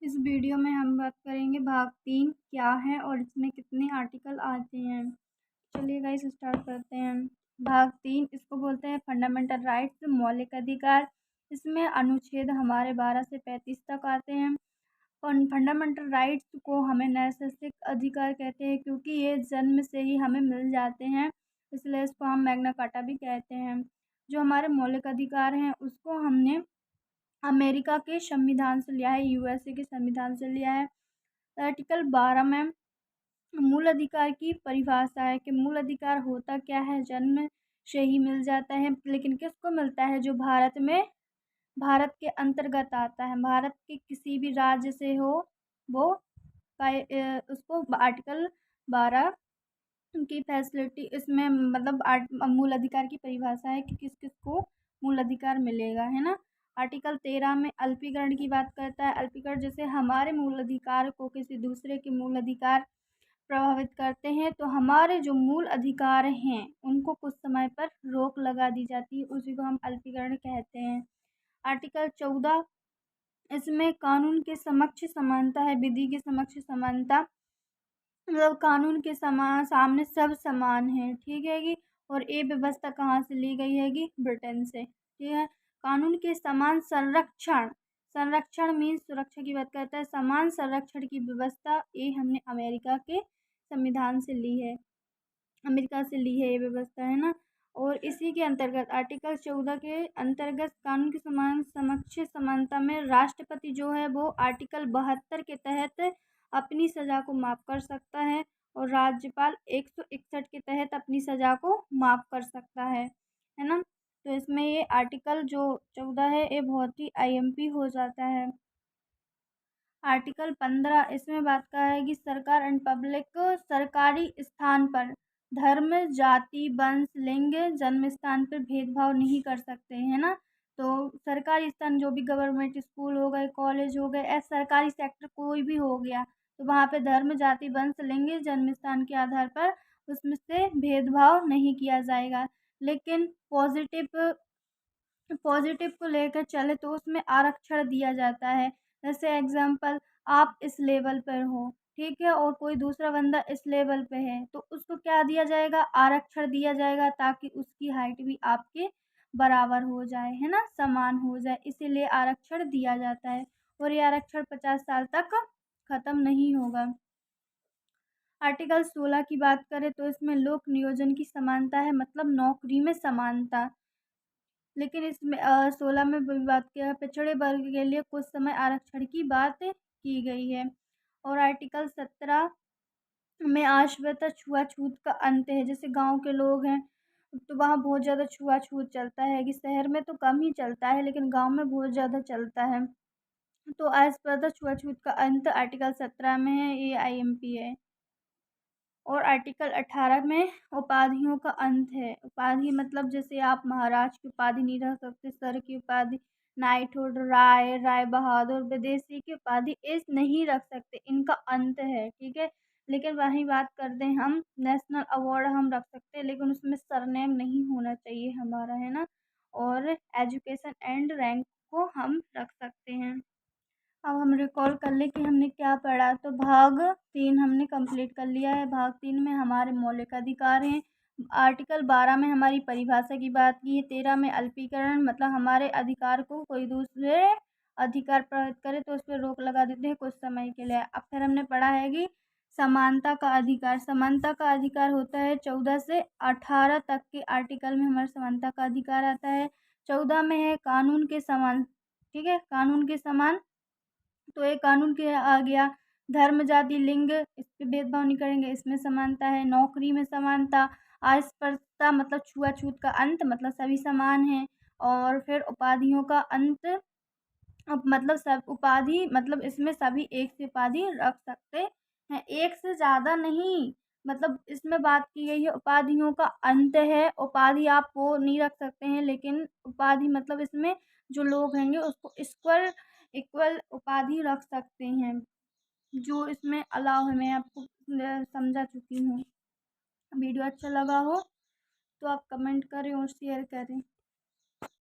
इस वीडियो में हम बात करेंगे भाग 3 क्या है और इसमें कितने आर्टिकल आते हैं। चलिए गाइस स्टार्ट करते हैं। भाग 3 इसको बोलते हैं फंडामेंटल राइट्स, मौलिक अधिकार। इसमें अनुच्छेद हमारे 12 से 35 तक आते हैं। फंडामेंटल राइट्स को हमें नैसर्गिक अधिकार कहते हैं क्योंकि ये जन्म से ही हमें मिल जाते हैं, इसलिए इसको हम मैग्ना कार्टा भी कहते हैं। जो हमारे मौलिक अधिकार हैं उसको हमने अमेरिका के संविधान से लिया है, यूएसए के संविधान से लिया है। आर्टिकल 12 में मूल अधिकार की परिभाषा है कि मूल अधिकार होता क्या है। जन्म से ही मिल जाता है, लेकिन किसको मिलता है? जो भारत के अंतर्गत आता है, भारत के किसी भी राज्य से हो वो उसको आर्टिकल 12 की फैसिलिटी इसमें मतलब मूल अधिकार की परिभाषा है कि किस किस को मूल अधिकार मिलेगा, है ना। आर्टिकल 13 में अल्पीकरण की बात करता है। अल्पीकरण जैसे हमारे मूल अधिकार को किसी दूसरे के मूल अधिकार प्रभावित करते हैं, तो हमारे जो मूल अधिकार हैं उनको कुछ समय पर रोक लगा दी जाती है, उसी को हम अल्पीकरण कहते हैं। आर्टिकल 14 इसमें कानून के समक्ष समानता है, विधि के समक्ष समानता मतलब कानून के सामने सब समान है, ठीक है कि। और ये व्यवस्था कहाँ से ली गई हैगी? ब्रिटेन से, ठीक है। कानून के समान संरक्षण, संरक्षण मीन्स सुरक्षा की बात करता है। समान संरक्षण की व्यवस्था ये हमने अमेरिका के संविधान से ली है, अमेरिका से ली है ये व्यवस्था, है ना। और इसी के अंतर्गत आर्टिकल 14 के अंतर्गत कानून के समान समक्ष समानता में राष्ट्रपति जो है वो आर्टिकल 72 के तहत अपनी सज़ा को माफ़ कर सकता है और राज्यपाल 161 के तहत अपनी सज़ा को माफ़ कर सकता है ना। तो इसमें ये आर्टिकल जो 14 है ये बहुत ही आईएमपी हो जाता है। आर्टिकल 15 इसमें बात का है कि सरकार एंड पब्लिक सरकारी स्थान पर धर्म, जाति, वंश, लिंग, जन्म स्थान पर भेदभाव नहीं कर सकते, है ना। तो सरकारी स्थान जो भी गवर्नमेंट स्कूल हो गए, कॉलेज हो गए, ऐसा सरकारी सेक्टर कोई भी हो गया, तो वहाँ पे धर्म, जाति, वंश, लिंग, जन्म स्थान के आधार पर उसमें से भेदभाव नहीं किया जाएगा। लेकिन पॉजिटिव को लेकर चले तो उसमें आरक्षण दिया जाता है। जैसे एग्जाम्पल, आप इस लेवल पर हो, ठीक है, और कोई दूसरा बंदा इस लेवल पे है, तो उसको क्या दिया जाएगा? आरक्षण दिया जाएगा, ताकि उसकी हाइट भी आपके बराबर हो जाए, है ना, समान हो जाए, इसीलिए आरक्षण दिया जाता है। और ये आरक्षण 50 साल तक खत्म नहीं होगा। आर्टिकल 16 की बात करें तो इसमें लोक नियोजन की समानता है, मतलब नौकरी में समानता। लेकिन इसमें 16 में भी बात किया है पिछड़े वर्ग के लिए कुछ समय आरक्षण की बात की गई है। और आर्टिकल 17 में आश्वत छुआछूत का अंत है। जैसे गांव के लोग हैं तो वहाँ बहुत ज़्यादा छुआछूत चलता है, कि शहर में तो कम ही चलता है लेकिन गांव में बहुत ज़्यादा चलता है। तो आस्पदा छुआछूत का अंत आर्टिकल 17 में है, ये आईएमपी है। और आर्टिकल 18 में उपाधियों का अंत है। उपाधि मतलब जैसे आप महाराज की उपाधि नहीं रख सकते, सर की उपाधि, नाइटहुड, राय बहादुर, विदेशी की उपाधि इस नहीं रख सकते, इनका अंत है, ठीक है। लेकिन वही बात करते हैं हम, नेशनल अवार्ड हम रख सकते हैं लेकिन उसमें सरनेम नहीं होना चाहिए हमारा, है ना। और एजुकेशन एंड रैंक को हम रख सकते हैं। अब हम रिकॉल कर ले कि हमने क्या पढ़ा। तो भाग 3 हमने कंप्लीट कर लिया है। भाग 3 में हमारे मौलिक अधिकार हैं। आर्टिकल 12 में हमारी परिभाषा की बात की है। 13 में अल्पीकरण, मतलब हमारे अधिकार को कोई दूसरे अधिकार प्रभावित करे तो उस पर रोक लगा देते हैं कुछ समय के लिए। अब फिर हमने पढ़ा है कि समानता का अधिकार, समानता का अधिकार होता है 14 से 18 तक के आर्टिकल में हमारे समानता का अधिकार आता है। 14 में है कानून के समान, ठीक है, कानून के समान, तो एक कानून के आ गया। धर्म, जाति, लिंग, इस पे भेदभाव नहीं करेंगे, इसमें समानता है। नौकरी में समानता, अस्पृश्यता मतलब छुआछूत का अंत, मतलब सभी समान हैं। और फिर उपाधियों का अंत, अब मतलब सब उपाधि, मतलब इसमें सभी एक से उपाधि रख सकते हैं, एक से ज़्यादा नहीं। मतलब इसमें बात की गई है उपाधियों का अंत है, उपाधि आप वो नहीं रख सकते हैं, लेकिन उपाधि मतलब इसमें जो लोग होंगे उसको इक्वल इक्वल उपाधि रख सकते हैं, जो इसमें अलाउ है। मैं आपको समझा चुकी हूँ। वीडियो अच्छा लगा हो तो आप कमेंट करें और शेयर करें।